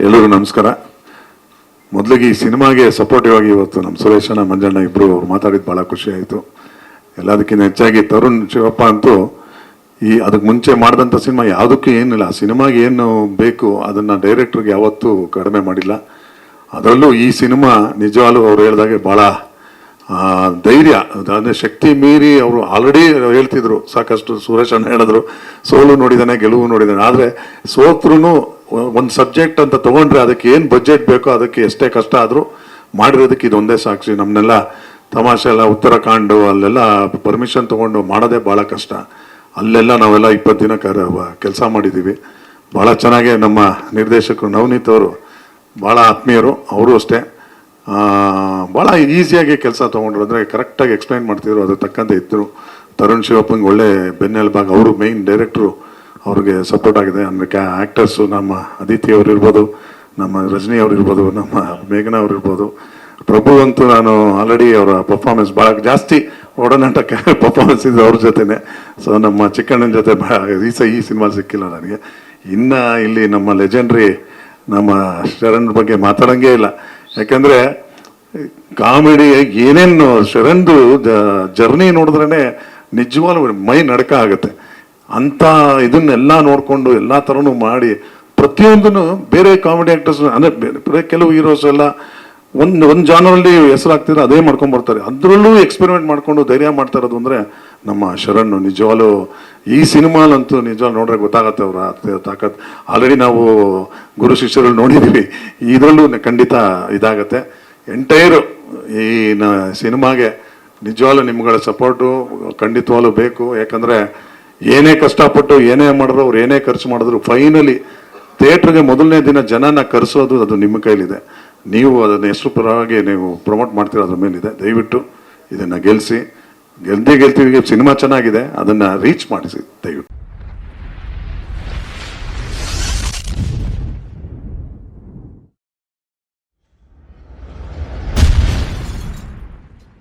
ಎಲ್ಲರಿಗೂ ನಮಸ್ಕಾರ. ಮೊದಲಿಗೆ ಈ ಸಿನಿಮಾಗೆ ಸಪೋರ್ಟಿವ್ ಆಗಿ ಇವತ್ತು ನಮ್ಮ ಸುರೇಶಣ್ಣ ಮಂಜಣ್ಣ ಇಬ್ಬರು ಅವ್ರು ಮಾತಾಡಿದ್ದು ಭಾಳ ಖುಷಿ ಆಯಿತು. ಎಲ್ಲದಕ್ಕಿಂತ ಹೆಚ್ಚಾಗಿ ತರುಣ್ ಶಿವಪ್ಪ ಅಂತೂ ಅದಕ್ಕೆ ಮುಂಚೆ ಮಾಡಿದಂಥ ಸಿನಿಮಾ ಯಾವುದಕ್ಕೂ ಏನಿಲ್ಲ, ಆ ಸಿನಿಮಾಗೆ ಏನು ಬೇಕು ಅದನ್ನು ಡೈರೆಕ್ಟ್ರಿಗೆ ಯಾವತ್ತೂ ಕಡಿಮೆ ಮಾಡಿಲ್ಲ. ಅದರಲ್ಲೂ ಈ ಸಿನಿಮಾ ನಿಜವಾಗ್ಲೂ ಅವ್ರು ಹೇಳಿದಾಗೆ ಭಾಳ ಧೈರ್ಯ, ಅಂದರೆ ಶಕ್ತಿ ಮೀರಿ ಅವರು ಆಲ್ರೆಡಿ ಹೇಳ್ತಿದ್ರು ಸಾಕಷ್ಟು. ಸುರೇಶ್ ಅಣ್ಣ ಹೇಳಿದ್ರು ಸೋಲು ನೋಡಿದಾನೆ ಗೆಲುವು ನೋಡಿದಾನೆ, ಆದರೆ ಸೋತ್ರೂ ಒಂದು ಸಬ್ಜೆಕ್ಟ್ ಅಂತ ತೊಗೊಂಡ್ರೆ ಅದಕ್ಕೆ ಏನು ಬಜೆಟ್ ಬೇಕೋ ಅದಕ್ಕೆ ಎಷ್ಟೇ ಕಷ್ಟ ಆದರೂ ಮಾಡಿರೋದಕ್ಕೆ ಇದೊಂದೇ ಸಾಕ್ಷಿ. ನಮ್ಮನ್ನೆಲ್ಲ ತಮಾಷೆ ಎಲ್ಲ ಉತ್ತರಾಖಂಡು ಅಲ್ಲೆಲ್ಲ ಪರ್ಮಿಷನ್ ತೊಗೊಂಡು ಮಾಡೋದೇ ಭಾಳ ಕಷ್ಟ. ಅಲ್ಲೆಲ್ಲ ನಾವೆಲ್ಲ 20 ದಿನ ಕೆಲಸ ಮಾಡಿದ್ದೀವಿ. ಭಾಳ ಚೆನ್ನಾಗಿ ನಮ್ಮ ನಿರ್ದೇಶಕರು ನವನೀತ್ ಅವರು ಭಾಳ ಆತ್ಮೀಯರು, ಅವರು ಅಷ್ಟೇ ಭಾಳ ಈಸಿಯಾಗಿ ಕೆಲಸ ತೊಗೊಂಡ್ರು, ಅಂದರೆ ಕರೆಕ್ಟಾಗಿ ಎಕ್ಸ್ಪ್ಲೈನ್ ಮಾಡ್ತಿದ್ರು, ಅದ್ರ ತಕ್ಕಂತೆ ಇದ್ದರು. ತರುಣ್ ಶಿವಪ್ಪಂಗೆ ಒಳ್ಳೆ ಬೆನ್ನೆಲುಬಾಗಿ ಅವರು ಮೇಯ್ನ್ ಡೈರೆಕ್ಟ್ರು, ಅವ್ರಿಗೆ ಸಪೋರ್ಟ್ ಆಗಿದೆ. ಅಂದರೆ ಆ್ಯಕ್ಟರ್ಸು ನಮ್ಮ ಅದಿತಿ ಅವ್ರು ಇರ್ಬೋದು, ನಮ್ಮ ರಜನಿ ಅವ್ರು ಇರ್ಬೋದು, ನಮ್ಮ ಮೇಘನಾ ಅವ್ರು ಇರ್ಬೋದು. ಪ್ರಭು ಅಂತೂ ನಾನು ಆಲ್ರೆಡಿ ಅವರ ಪರ್ಫಾರ್ಮೆನ್ಸ್ ಭಾಳ ಜಾಸ್ತಿ ಒಡನಾಟಕ್ಕೆ ಪರ್ಫಾರ್ಮೆನ್ಸ್ ಇದೆ ಅವ್ರ ಜೊತೆನೆ. ಸೊ ನಮ್ಮ ಚಿಕ್ಕಣ್ಣನ ಜೊತೆ ಈ ಸಿನಿಮಾ ಸಿಕ್ಕಿಲ್ಲ ನನಗೆ. ಇನ್ನು ಇಲ್ಲಿ ನಮ್ಮ ಲೆಜೆಂಡ್ರಿ ನಮ್ಮ ಶರಣ್ ಬಗ್ಗೆ ಮಾತಾಡೋಂಗೇ ಇಲ್ಲ. ಯಾಕಂದರೆ ಕಾಮಿಡಿ ಏನೇನು ಶರಣ್ದು ಜರ್ನಿ ನೋಡಿದ್ರೇ ನಿಜವಾಗ್ಲೂ ಮೈ ನಡಕ ಆಗುತ್ತೆ. ಅಂಥ ಇದನ್ನೆಲ್ಲ ನೋಡಿಕೊಂಡು ಎಲ್ಲ ಥರನೂ ಮಾಡಿ ಪ್ರತಿಯೊಂದನ್ನು ಬೇರೆ ಕಾಮಿಡಿ ಆ್ಯಕ್ಟರ್ಸ್ ಅಂದರೆ ಬೇರೆ ಕೆಲವು ಹೀರೋಸ್ ಎಲ್ಲ ಒಂದು ಜಾನರಲ್ಲಿ ಹೆಸರಾಗ್ತಿದ್ರೆ ಅದೇ ಮಾಡ್ಕೊಂಡ್ಬರ್ತಾರೆ. ಅದರಲ್ಲೂ ಎಕ್ಸ್ಪೆರಿಮೆಂಟ್ ಮಾಡಿಕೊಂಡು ಧೈರ್ಯ ಮಾಡ್ತಾ ಇರೋದು ಅಂದರೆ ನಮ್ಮ ಶರಣ್. ನಿಜವಾಗ್ಲೂ ಈ ಸಿನಿಮಾಲಂತೂ ನಿಜವಾಗ್ಲೂ ನೋಡ್ರೆ ಗೊತ್ತಾಗತ್ತೆ ಅವರ ತಾಕತ್. ಆಲ್ರೆಡಿ ನಾವು ಗುರು ಶಿಷ್ಯರಲ್ಲಿ ನೋಡಿದ್ದೀವಿ, ಇದರಲ್ಲೂ ಖಂಡಿತ ಇದಾಗತ್ತೆ. ಎಂಟೈರು ಈ ಸಿನಿಮಾಗೆ ನಿಜವಾಗ್ಲೂ ನಿಮ್ಗಳ ಸಪೋರ್ಟು ಖಂಡಿತವಾಗ್ಲೂ ಬೇಕು. ಯಾಕಂದರೆ ಏನೇ ಕಷ್ಟಪಟ್ಟು ಏನೇ ಮಾಡಿದ್ರು, ಅವ್ರು ಏನೇ ಖರ್ಚು ಮಾಡಿದ್ರು, ಫೈನಲಿ ಥಿಯೇಟ್ರಿಗೆ ಮೊದಲನೇ ದಿನ ಜನನ ಕರೆಸೋದು ಅದು ನಿಮ್ಮ ಕೈಲಿದೆ. ನೀವು ಅದನ್ನು ಎಷ್ಟು ಪರವಾಗಿ ನೀವು ಪ್ರಮೋಟ್ ಮಾಡ್ತೀರೋ ಅದ್ರ ಮೇಲಿದೆ. ದಯವಿಟ್ಟು ಇದನ್ನು ಗೆಲ್ಲಿಸಿ, ಗೆಲ್ತೀವಿ. ಸಿನಿಮಾ ಚೆನ್ನಾಗಿದೆ, ಅದನ್ನು ರೀಚ್ ಮಾಡಿಸಿ ದಯವಿಟ್ಟು.